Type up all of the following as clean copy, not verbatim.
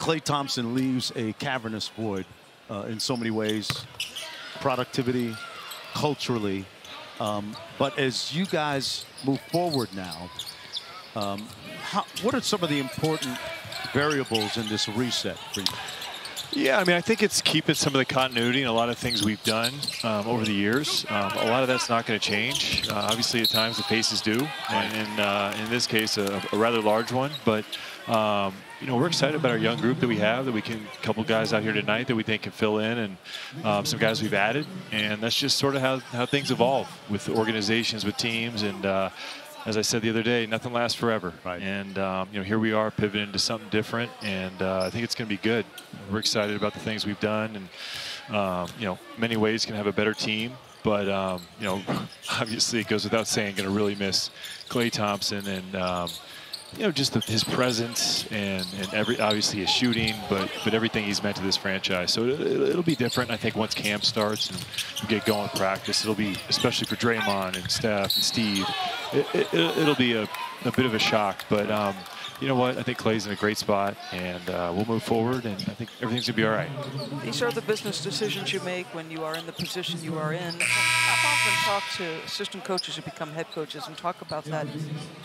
Klay Thompson leaves a cavernous void in so many ways, productivity, culturally. But as you guys move forward now, what are some of the important variables in this reset for you? Yeah, I mean, I think it's keeping some of the continuity and a lot of things we've done over the years. A lot of that's not going to change. Obviously, at times the paces do, and in this case, a rather large one. But you know, we're excited about our young group that we have. That we can, a couple guys out here tonight that we think can fill in, and some guys we've added. And that's just sort of how things evolve with organizations, with teams, and. As I said the other day, nothing lasts forever. Right. And, you know, here we are pivoting into something different, and I think it's going to be good. We're excited about the things we've done, and, you know, many ways can have a better team. But, you know, obviously it goes without saying, going to really miss Klay Thompson and, you know, just his presence and obviously his shooting, but everything he's meant to this franchise. So it'll be different, I think, once camp starts and we get going with practice. It'll be, especially for Draymond and Steph and Steve, it'll be a bit of a shock. But you know what? I think Klay's in a great spot, and we'll move forward, and I think everything's going to be all right. These are the business decisions you make when you are in the position you are in. I've often talked to assistant coaches who become head coaches and talk about that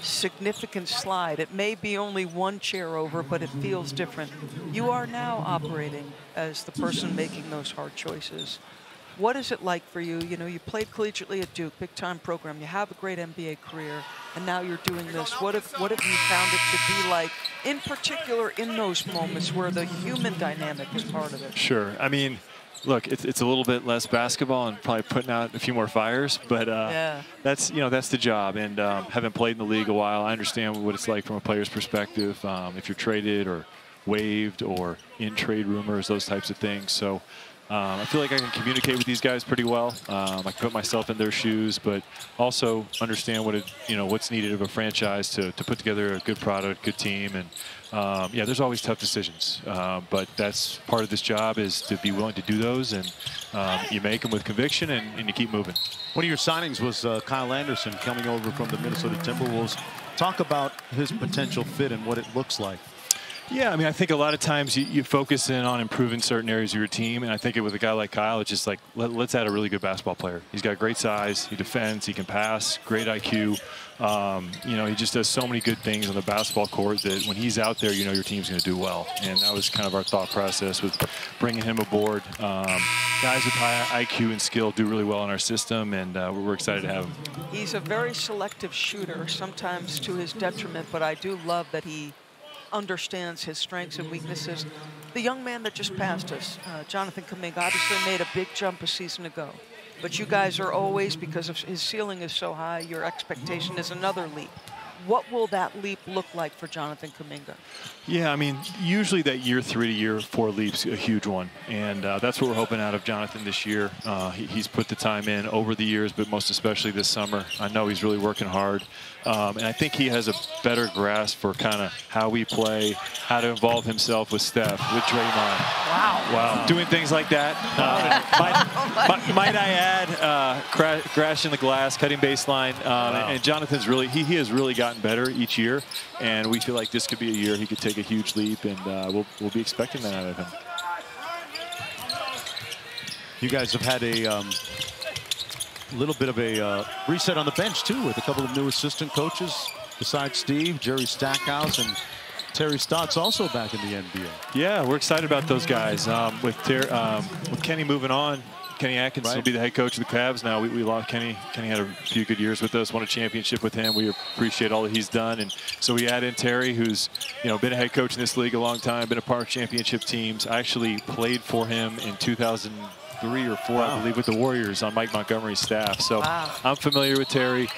significant slide. It may be only one chair over, but it feels different. You are now operating as the person making those hard choices. What is it like for you? You know, you played collegiately at Duke, big-time program. You have a great NBA career, and now you're doing this. What have you found it to be like, in particular in those moments where the human dynamic is part of it? Sure. I mean, look, it's a little bit less basketball and probably putting out a few more fires, but yeah. that's the job. And having played in the league a while, I understand what it's like from a player's perspective. If you're traded or waived or in trade rumors, those types of things. So. I feel like I can communicate with these guys pretty well. I can put myself in their shoes, but also understand what's needed of a franchise to put together a good product, good team. And yeah, there's always tough decisions, but that's part of this job, is to be willing to do those, and you make them with conviction, and you keep moving. One of your signings was Kyle Anderson coming over from the Minnesota Timberwolves. Talk about his potential fit and what it looks like. Yeah, I mean, I think a lot of times you focus in on improving certain areas of your team, and I think with a guy like Kyle, it's just like, let's add a really good basketball player. He's got great size, he defends, he can pass, great IQ. You know, he just does so many good things on the basketball court that when he's out there, you know your team's going to do well. And that was kind of our thought process with bringing him aboard. Guys with high IQ and skill do really well in our system, and we're excited to have him. He's a very selective shooter, sometimes to his detriment, but I do love that he understands his strengths and weaknesses. The young man that just passed us, Jonathan Kuminga, obviously made a big jump a season ago. But you guys are always, because of his ceiling is so high, your expectation is another leap. What will that leap look like for Jonathan Kuminga? Yeah, I mean, usually that year 3 to year 4 leap's a huge one, and that's what we're hoping out of Jonathan this year. He's put the time in over the years, but most especially this summer. I know he's really working hard, and I think he has a better grasp for kind of how we play, how to involve himself with Steph, with Draymond. Wow. Doing things like that. Might I add, crashing the glass, cutting baseline, and Jonathan's really, he has really gotten better each year, and we feel like this could be a year he could take a huge leap, and we'll be expecting that out of him. You guys have had a little bit of a reset on the bench too, with a couple of new assistant coaches besides Steve, Jerry Stackhouse, and Terry Stotts also back in the NBA. Yeah, we're excited about those guys. With Kenny moving on, Kenny Atkinson will be the head coach of the Cavs now. We lost Kenny. Kenny had a few good years with us, won a championship with him. We appreciate all that he's done. And so we add in Terry, who's been a head coach in this league a long time, been a part of championship teams. I actually played for him in 2003 or 4, I believe, with the Warriors on Mike Montgomery's staff. So I'm familiar with Terry.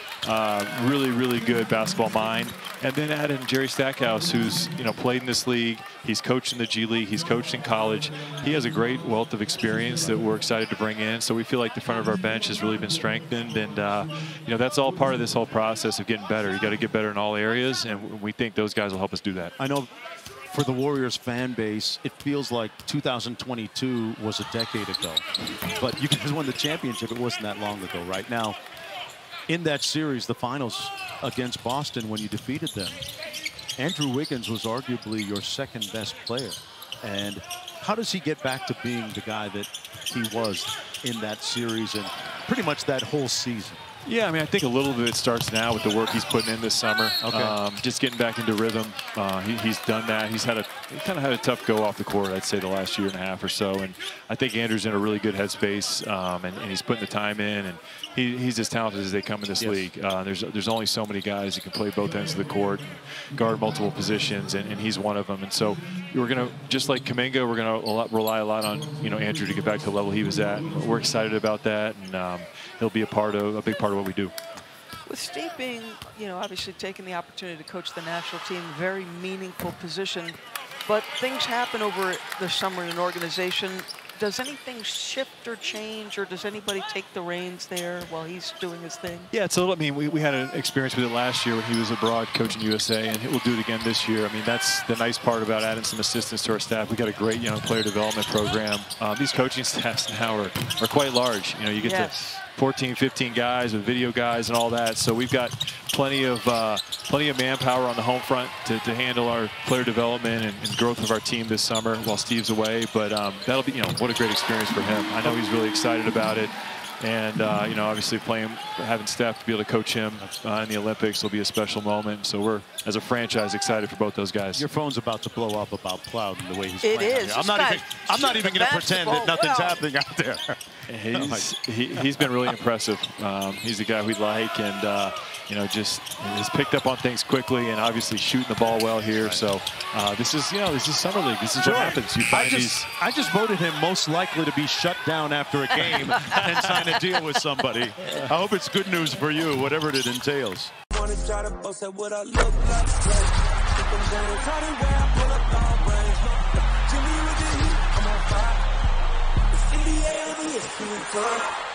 Really, really good basketball mind. And then add in Jerry Stackhouse, who's played in this league. He's coached in the G League. He's coached in college. He has a great wealth of experience that we're excited to bring in. So we feel like the front of our bench has really been strengthened, and that's all part of this whole process of getting better. You got to get better in all areas, and we think those guys will help us do that. I know for the Warriors fan base, it feels like 2022 was a decade ago, but you guys won the championship. It wasn't that long ago. Right now, in that series, the finals against Boston, when you defeated them, Andrew Wiggins was arguably your second best player. And how does he get back to being the guy that he was in that series and pretty much that whole season? Yeah, I mean, I think a little bit it starts now with the work he's putting in this summer. Okay. Just getting back into rhythm. He's done that. He kind of had a tough go off the court, I'd say, the last year and a half or so. And I think Andrew's in a really good headspace, and he's putting the time in. And he's as talented as they come in this league. There's only so many guys that can play both ends of the court, and guard multiple positions, and he's one of them. And so we're gonna, just like Kuminga, we're gonna rely a lot on Andrew to get back to the level he was at. And we're excited about that, and he'll be a big part of what we do. With Steve being, obviously taking the opportunity to coach the national team, very meaningful position, but things happen over the summer in an organization. Does anything shift or change, or does anybody take the reins there while he's doing his thing? Yeah, it's a little, I mean, we had an experience with it last year when he was abroad coaching USA, and we'll do it again this year. I mean, that's the nice part about adding some assistants to our staff. We got a great player development program. These coaching staffs now are quite large. You get to 14, 15 guys with video guys and all that. So we've got plenty of manpower on the home front to handle our player development and growth of our team this summer while Steve's away. But that'll be, what a great experience for him. I know he's really excited about it. And, obviously having Steph to be able to coach him in the Olympics will be a special moment. So we're, as a franchise, excited for both those guys. Your phone's about to blow up about Plowden the way he's playing. It is. I'm not even going to pretend that nothing's happening out there. He's been really impressive. He's a guy we like, and just has picked up on things quickly, and obviously shooting the ball well here. So this is summer league. This is what happens. You find I just voted him most likely to be shut down after a game and sign a deal with somebody. I hope it's good news for you, whatever it entails. NBA